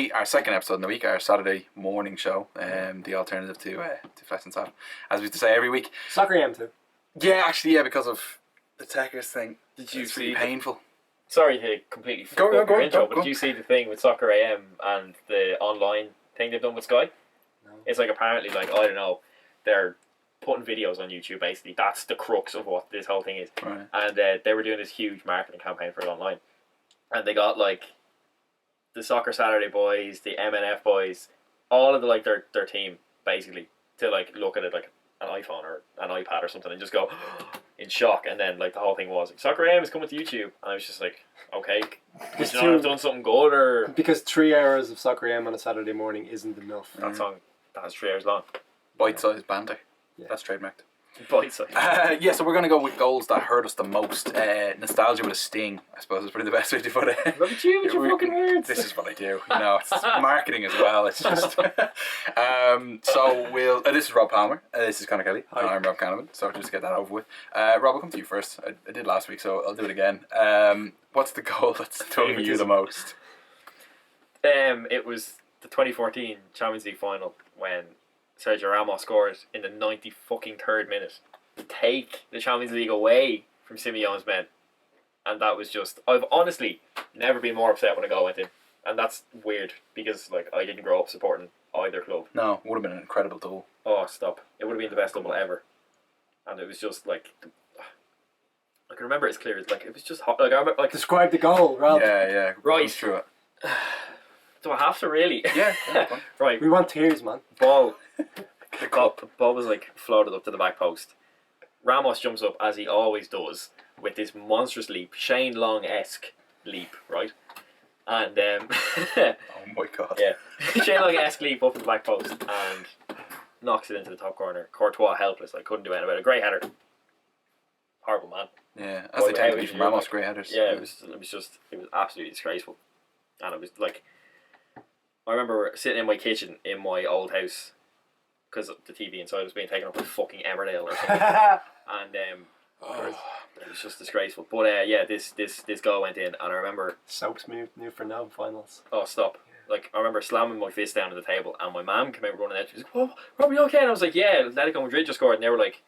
today, our second episode in the week, our Saturday morning show, the alternative to Fletch Sav, as we used to say every week. Soccer AM too. Yeah, actually, yeah, because of the Techers thing. Did you it's see really painful. Sorry to completely fuck up your intro, but did you see the thing with Soccer AM and the online thing they've done with Sky? No. It's like apparently, like, I don't know, they're putting videos on YouTube, basically. That's the crux of what this whole thing is. Right. And they were doing this huge marketing campaign for it online. And they got, like, the Soccer Saturday boys, the MNF boys, all of the, like, their team, basically, to, like, look at it like an iPhone or an iPad or something and just go in shock. And then, like, the whole thing was, like, Soccer AM is coming to YouTube. And I was just like, okay, because you know I've done something good, or... Because 3 hours of Soccer AM on a Saturday morning isn't enough. That song, that's 3 hours long. Bite-sized banter. Yeah. That's trademarked. Bite-sized. Yeah, so we're going to go with goals that hurt us the most. Nostalgia with a sting, I suppose, is probably the best way to put it. Look at you with your fucking words. This is what I do. You know, it's marketing as well. It's just... so we'll... this is Rob Palmer. This is Conor Kelly. Hi. I'm Rob Canavan. So just to get that over with. Rob, I'll come to you first. I did last week, so I'll do it again. What's the goal that's taught you the most? It was the 2014 Champions League final when Sergio Ramos scored in the 93rd minute to take the Champions League away from Simeone's men. And that was just... I've honestly never been more upset when a goal went in. And that's weird because, like, I didn't grow up supporting either club. No, it would have been an incredible double. Oh, stop. It would have been the best double ever. And it was just, like... I can remember it as clear as, like, it was just hot. Like, I remember, like... Describe the goal, Rob. Yeah. Right. Go through it. Do I have to really? Yeah. Right. We want tears, man. Ball was like floated up to the back post. Ramos jumps up as he always does with this monstrous leap, Shane Long-esque leap, right? And oh my god. yeah, Shane Long-esque leap up to the back post and knocks it into the top corner. Courtois helpless, I couldn't do anything about it. Great header. Horrible man. Yeah, as they tend to be from Ramos, great headers. Yeah, it was absolutely disgraceful, and it was like. I remember sitting in my kitchen in my old house because the TV inside was being taken up by fucking Emmerdale or something, and it was just disgraceful. But yeah, this goal went in, and I remember Soaps new for now finals. Oh, stop! Like I remember slamming my fist down on the table, and my mum came out running out. She was like, "Whoa, Rob, you okay?" And I was like, "Yeah, Atletico Madrid just scored," and they were like,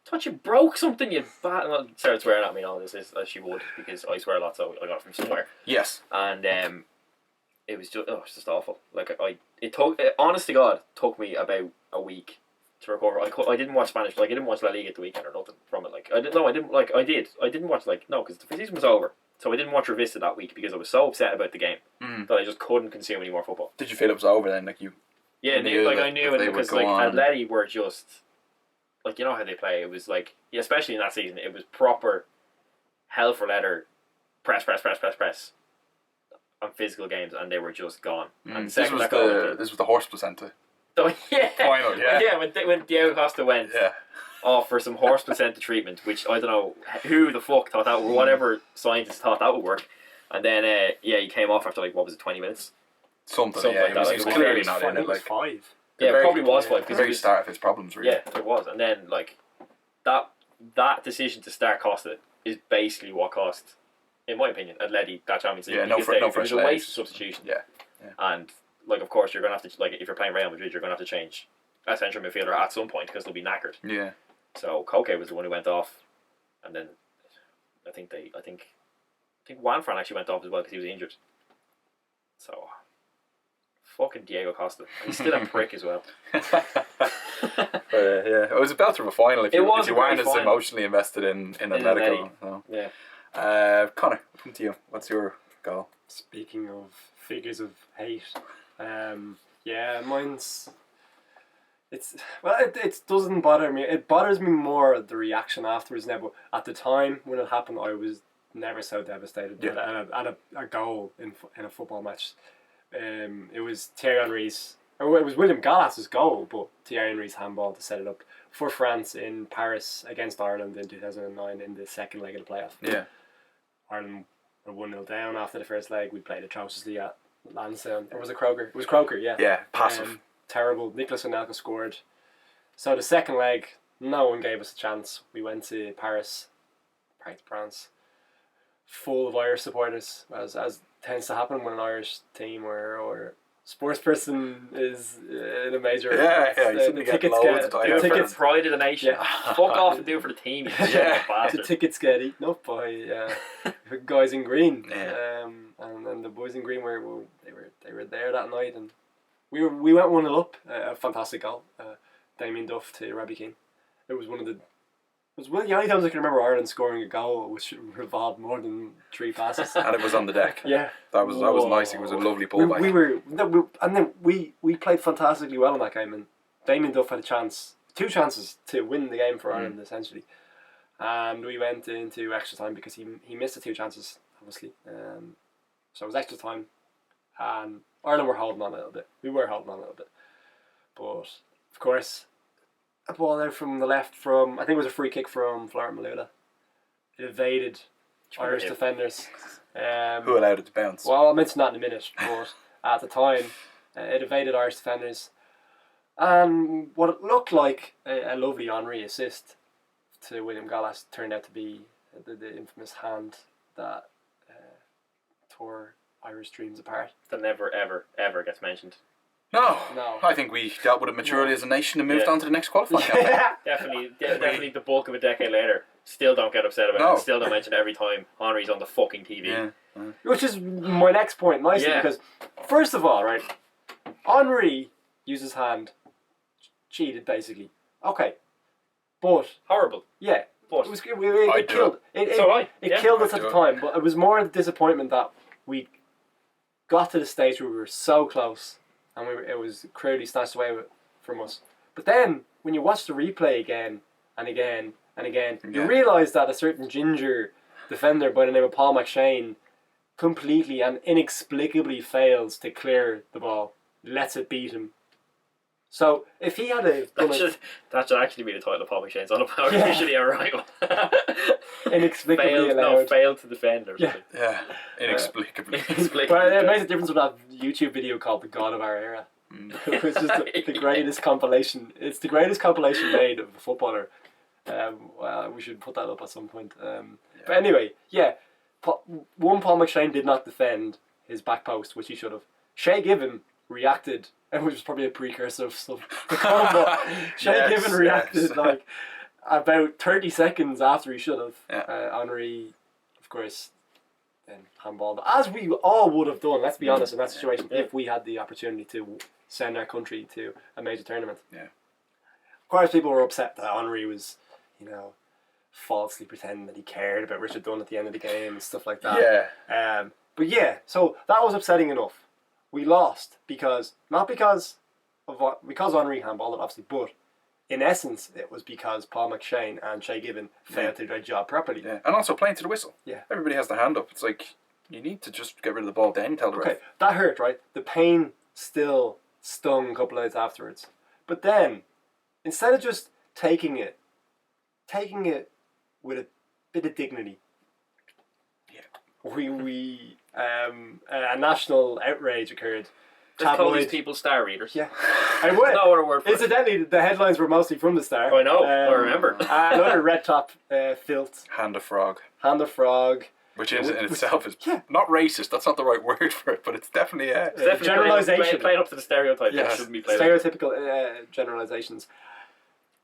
"Thought you broke something, you bat!" And I started swearing at me. All this is as she would because I swear a lot, so I got it from somewhere. Yes. And it was just awful. Like honest to God, took me about a week to recover. I didn't watch Spanish. Like I didn't watch La Liga at the weekend or nothing from it. Like I didn't watch because the season was over. So I didn't watch Revista that week because I was so upset about the game that I just couldn't consume any more football. Did you feel it was over then? Like you? Yeah, I knew it because like Atleti were just like you know how they play. It was like especially in that season, it was proper hell for leather, press on physical games, and they were just gone. And this was the horse placenta. Oh yeah, final, yeah. Yeah, when Diego Costa went off for some horse placenta treatment, which I don't know who the fuck thought that, or whatever scientist thought that would work, and then he came off after like what was it, 20 minutes? Something like he that. was clearly not in it. Like 5. Yeah, it probably was 5 because the very start of his problems, really. Yeah, it was, and then like that decision to start Costa is basically what cost, in my opinion, Atleti that Champions League. Yeah, no fresh it was a waste of substitution. Yeah. And like, of course, you're gonna have to like if you're playing Real Madrid, you're gonna have to change a central midfielder at some point because they'll be knackered. Yeah. So Koke was the one who went off, and then I think Juan Fran actually went off as well because he was injured. So fucking Diego Costa, he's still a prick as well. Yeah, it was a belter of a final. If you weren't as final. Emotionally invested in Atletico. So. Yeah. Connor, come to you. What's your goal? Speaking of figures of hate, mine's. It doesn't bother me. It bothers me more the reaction afterwards now. But at the time when it happened, I was never so devastated at a goal in a football match. It was Thierry Henry's. Or it was William Gallas's goal, but Thierry Henry's handball to set it up for France in Paris against Ireland in 2009 in the second leg of the playoff. Yeah. Ireland were 1-0 down after the first leg. We played atrociously at Lansdowne. Or was it Croker? It was Croker, yeah. Yeah, passive. Terrible. Nicolas Anelka scored. So the second leg, no one gave us a chance. We went to Paris, Parc de France, full of Irish supporters, as tends to happen when an Irish team or sports person is in a major. Yeah, you suddenly get loads of time. the tickets. Pride of the nation. Yeah. Fuck off and do it for the team. You Yeah. bastard. The tickets get eaten up by guys in green. Yeah. And the boys in green were there that night, and we went 1-0 up. A fantastic goal, Damien Duff to Robbie Keane. It was one of the the only times I can remember Ireland scoring a goal which revolved more than 3 passes. And it was on the deck. Yeah, That was nice. It was a lovely pullback. we played fantastically well in that game, and Damien Duff had 2 chances to win the game for Ireland essentially, and we went into extra time because he missed the 2 chances obviously. So it was extra time, and Ireland were holding on a little bit. We were holding on a little bit, but of course, a ball out from the left from I think it was a free kick from Florent Malula. It evaded Irish defenders. Who allowed it to bounce? Well, I'll mention that in a minute, but at the time, it evaded Irish defenders, and what it looked like a lovely Henry assist to William Gallas turned out to be the infamous hand that tore Irish dreams apart. That never, ever, ever gets mentioned. No. No. I think we dealt with it maturely as a nation and moved on to the next qualifying campaign. Definitely the bulk of a decade later. Still don't get upset about it. Still don't mention it every time Henry's on the fucking TV. Yeah. Which is my next point nicely, because first of all, right, Henry used his hand, cheated basically. Okay, but horrible. Yeah, but it killed. It killed us at the time, but it was more the disappointment that we got to the stage where we were so close, and it was clearly snatched away from us. But then when you watch the replay again and again and again, you realise that a certain ginger defender by the name of Paul McShane completely and inexplicably fails to clear the ball, lets it beat him. So if he had that should actually be the title of Paul McShane's on about officially a rival. Inexplicably allowed. Failed to defend or something. Yeah, inexplicably. But it makes a difference with that YouTube video called "The God of Our Era." It's just the greatest compilation. It's the greatest compilation made of a footballer. Well, we should put that up at some point. But anyway, Paul McShane did not defend his back post, which he should have. Shay Given reacted, and which was probably a precursor of stuff to come, but Shay Given reacted like about 30 seconds after he should have. Henry, of course, then handballed, as we all would have done, let's be honest, in that situation, if we had the opportunity to send our country to a major tournament. Yeah. Of course, people were upset that Henry was, falsely pretending that he cared about Richard Dunn at the end of the game and stuff like that. So that was upsetting enough. We lost because Henry handballed it obviously, but in essence it was because Paul McShane and Shay Given failed to do their job properly. Yeah. And also playing to the whistle. Yeah. Everybody has their hand up. It's like you need to just get rid of the ball then tell the ref. That hurt, right? The pain still stung a couple of days afterwards. But then, instead of just taking it with a bit of dignity, a national outrage occurred. Just call these people star readers. Yeah, I would. No other word for Incidentally, the headlines were mostly from the Star. I know, I remember. Another red top filth. Hand of frog. Which in itself is not racist, that's not the right word for it, but it's definitely generalisation. Playing up to the stereotype that shouldn't be played stereotypical generalisations.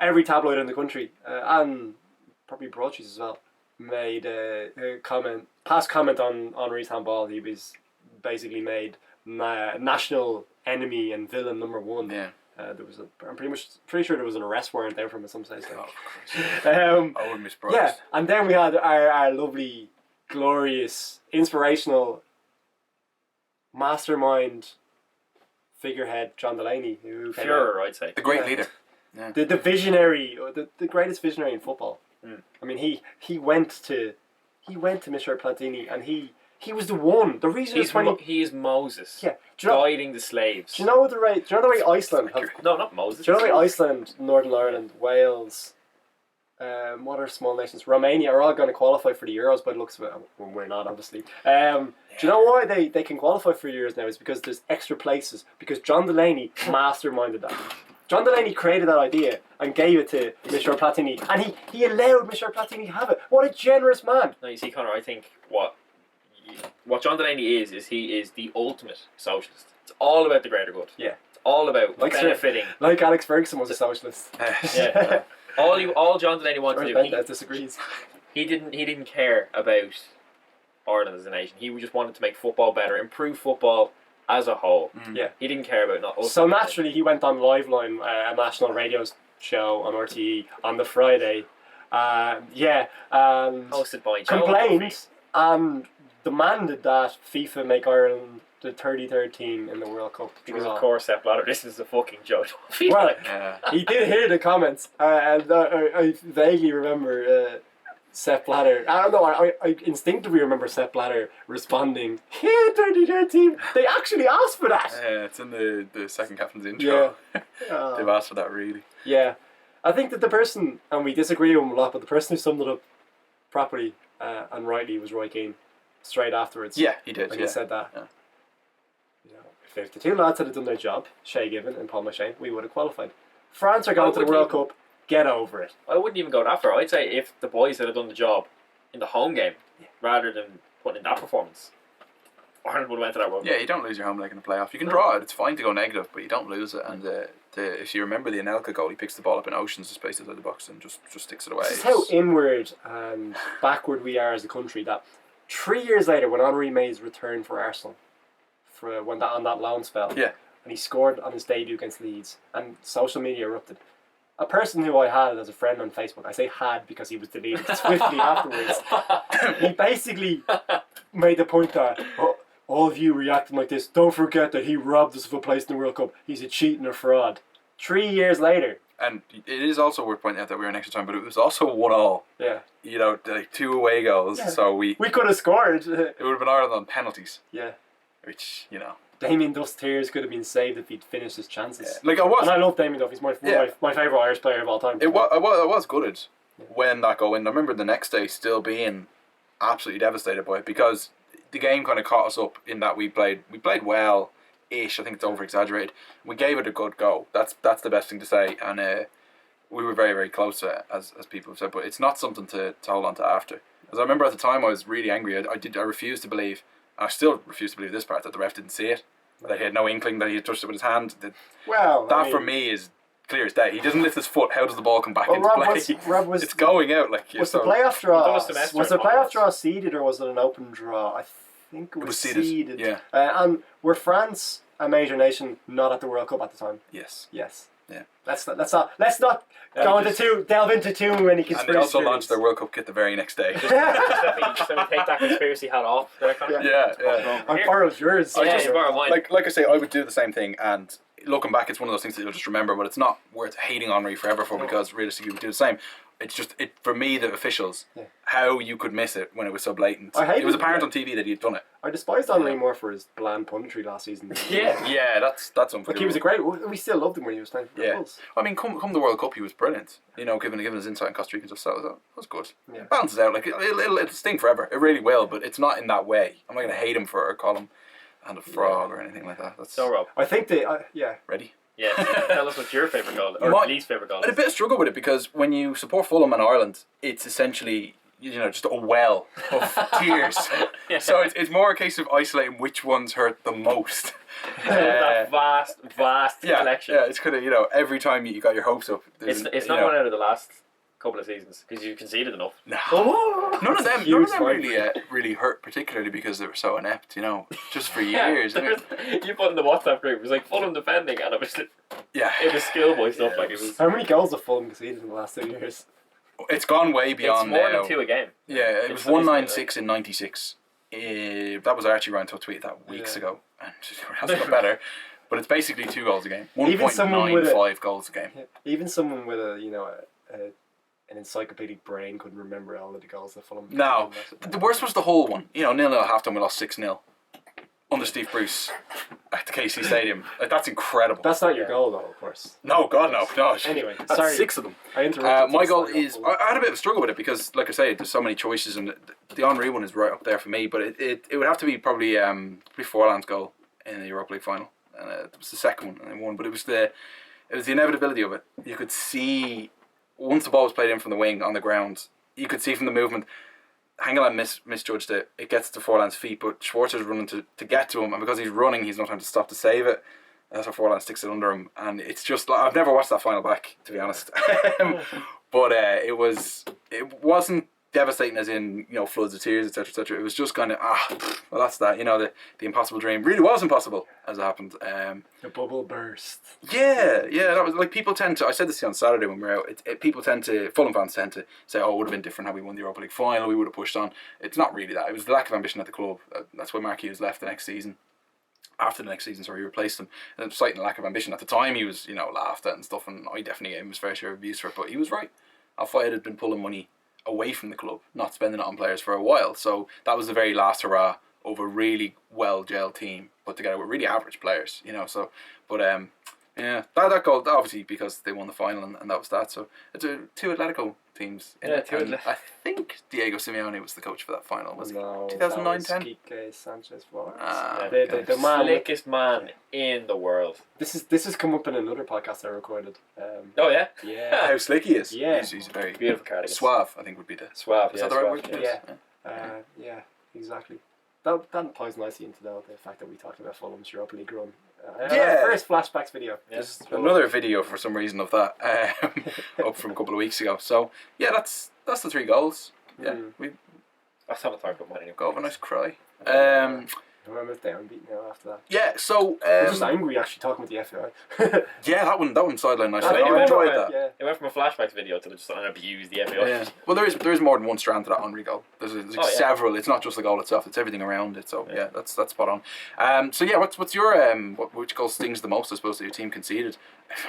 Every tabloid in the country, and probably broadsheets as well, made a past comment on Henry's handball. He was basically made national enemy and villain number 1. Yeah. I'm pretty sure there was an arrest warrant there from some stage. I wouldn't be surprised. Yeah, and then we had our lovely, glorious, inspirational mastermind figurehead John Delaney, who I'd say the great leader. Yeah. The visionary, the greatest visionary in football. I mean, he went to Mr. Platini, and he was the one. The reason he is Moses. Yeah, guiding the slaves. Do you know the way Iceland? No, not Moses. Do you know the way Iceland, Northern Ireland, Wales, what are small nations? Romania are all going to qualify for the Euros by the looks of it. Well, we're not, obviously. Do you know why they can qualify for the Euros now? Is because there's extra places. Because John Delaney masterminded that. John Delaney created that idea and gave it to Mr. Platini, and he allowed Mr. Platini to have it. What a generous man! No, you see, Conor, I think what John Delaney is he is the ultimate socialist. It's all about the greater good. Yeah. It's all about Like benefiting. Like Alex Ferguson was a socialist. Yeah. All John Delaney wanted George to do. Benda disagrees. He didn't care about Ireland as a nation. He just wanted to make football better, improve football as a whole. Yeah. He didn't care about not us. So naturally, he went on Liveline, a national radio show on RTE on the Friday. And Hosted by Joe complained Duffy. and demanded that FIFA make Ireland the 33rd team in the World Cup. Because draw. of course, Sepp Blatter, this is the fucking Joe Duffy. Well, Yeah. he did hear the comments, and I vaguely remember Sepp Blatter. I don't know. I instinctively remember Sepp Blatter responding, "Yeah, 33rd team. They actually asked for that." Yeah, it's in the second captain's intro. Yeah. They've asked for that, really. Yeah, I think that the person, and we disagree with him a lot, but the person who summed it up properly and rightly was Roy Keane. Straight afterwards. Yeah, he did. When Yeah. he said that. Yeah. You know, if the two lads had done their job, Shay Given and Paul Machine, we would have qualified. France are going to the World Cup. Get over it. I wouldn't even go that far. I'd say if the boys had done the job in the home game, rather than putting in that performance, Ireland would have went to that World Cup. Yeah, you don't lose your home leg in a playoff. You can draw it. It's fine to go negative, but you don't lose it. And if you remember the Anelka goal, he picks the ball up in Ocean's space outside the box and just sticks it away. This is how inward and backward we are as a country that 3 years later, when Henri made his return for Arsenal, on that loan spell, Yeah. and he scored on his debut against Leeds, and social media erupted. A person who I had as a friend on Facebook, I say had because he was deleted swiftly afterwards, he basically made the point that, oh, all of you reacting like this, don't forget that he robbed us of a place in the World Cup. He's a cheat and a fraud. 3 years later. And it is also worth pointing out that we were in extra time, but it was also 1-1. Yeah. You know, like 2 away goals, Yeah. so we could have scored. it would have been Ireland on penalties, Yeah. which, you know. Damien Duff's tears could have been saved if he'd finished his chances. Like, I was... And I love Damien Duff. He's my favourite Irish player of all time. I was gutted when that goal went. I remember the next day still being absolutely devastated by it because the game kind of caught us up in that we played well-ish. I think it's over-exaggerated. We gave it a good go. That's the best thing to say. And we were very, very close to it, as people have said. But it's not something to hold on to after. As I remember at the time, I was really angry. I refused to believe, and I still refuse to believe this part, that the ref didn't see it. That he had no inkling that he had touched it with his hand. That for me is clear as day. He doesn't lift his foot. How does the ball come back into play? It's going out. Was the playoff draw? semester Was the in playoff August. draw seeded or was it an open draw? I think it was seeded. Yeah. And were France a major nation not at the World Cup at the time? Yes. Yes. Yeah. Let's not delve into too many conspiracy And they also theories. launched their World Cup kit the very next day. Just let me take that conspiracy hat off. Yeah. I borrowed yours. Yeah, you borrow mine. Like I say, I would do the same thing, and looking back, it's one of those things that you'll just remember, but it's not worth hating Henri forever for because realistically we would do the same. It's just for me, the officials, how you could miss it when it was so blatant. It was apparent on TV that he had done it. I despised Henri more for his bland punditry last season. Yeah, that's unforgivable. Like he was a great. We still loved him when he was playing for the Bulls. I mean, come the World Cup, he was brilliant. You know, given his insight in Costa Rica and stuff, so that was good. Yeah. It balances out. Like it'll sting forever. It really will, but it's not in that way. I'm not going to hate him for it or call him and a frog or anything like that. That's So, Rob. I think ready. Yeah, tell us what's your favourite goal or least favourite goal. I had a bit of struggle with it because when you support Fulham and Ireland, it's essentially just a well of tears. So it's more a case of isolating which ones hurt the most. That vast collection. Yeah, it's kind of every time you got your hopes up. It's not one out of the last couple of seasons because you conceded enough. No. None of them really hurt particularly because they were so inept. Just for years. You put in the WhatsApp group. It was like Fulham defending, and it was schoolboy stuff. Like it was. How many goals have Fulham conceded in the last 2 years? It's gone way beyond. It's more now. than 2 a game. Yeah, it was 196 in '96. That was Archie Ryan tweet that weeks ago, and it hasn't got better. But it's basically 2 goals a game. 1.95 goals a game. Even someone with an encyclopedic brain couldn't remember all of the goals that Fulham. No, the worst was the whole one. 0-0 at halftime. We lost 6-0 under Steve Bruce at the KC Stadium. Like that's incredible. That's not your goal, though, of course. No, God, no. Anyway, that's sorry. 6 of them. I interrupted. My goal is. I had a bit of a struggle with it because, like I say, there's so many choices, and the Henri one is right up there for me. But it would have to be probably Forlan's goal in the Europa League final, and it was the second one, and they won. But it was the inevitability of it. You could see once the ball was played in from the wing on the ground, you could see from the movement Hangeland misjudged it. It gets to Forlan's feet, but Schwarzer's running to get to him, and because he's running, he's not trying to stop to save it. That's how Forlan sticks it under him, and it's just like, I've never watched that final back, to be honest. But it wasn't devastating as in, you know, floods of tears, etc., etc. It was just kind of well, that's that. You know, the impossible dream really was impossible as it happened. The bubble burst. Yeah, that was like, people tend to. I said this on Saturday when we were out. People tend to, Fulham fans tend to say, "Oh, it would have been different had we won the Europa League final. We would have pushed on." It's not really that. It was the lack of ambition at the club. That's why Mark Hughes left the next season. After the next season, sorry, he replaced him. And citing the lack of ambition at the time, he was, you know, laughed at and stuff, and I definitely gave him his fair share of abuse for it. But he was right. Al-Fayed had been pulling money away from the club, not spending it on players for a while. So that was the very last hurrah of a really well gelled team put together with really average players, you know. So, but yeah, that goal, obviously because they won the final, and that was that. So it's two Atletico teams. I think Diego Simeone was the coach for that final. Was No, it 2009-10? Quique Sanchez Flores. The man, Slickest man in the world. This has come up in another podcast I recorded. Oh yeah. Yeah. How slick he is. Yeah. He's very Beautiful cardigan. suave, I think would be the. Suave. Is Yeah, that the right suave, word? yeah. Yeah, exactly. That ties nicely into the fact that we talked about Fulham's Europa League run. First Flashbacks video. Yes. There's another video for some reason of that up from a couple of weeks ago. So yeah, that's the 3 goals. Yeah, we I haven't talked about mine anymore. go have a nice cry. I'm downbeat now after that. Yeah, so I'm just angry actually talking with the FAI. yeah, that one sidelined nicely. I I enjoyed that. Yeah. It went from a Flashbacks video to just abuse the FAI. Yeah. Well, there is more than one strand to that Henry goal. There's several. It's not just the goal itself. It's everything around it. So yeah, that's spot on. So yeah, what's your which goal stings the most? I suppose that your team conceded.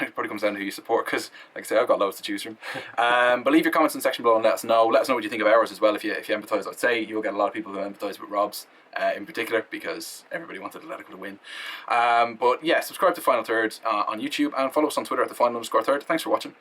It probably comes down to who you support, because like I say, I've got loads to choose from. But leave your comments in the section below and let us know. Let us know what you think of ours as well. If you empathise, I'd say you'll get a lot of people who empathise with Rob's in particular, because everybody wanted Atletico to win. But yeah, subscribe to Final Third on YouTube and follow us on Twitter at @the_final_third. Thanks for watching.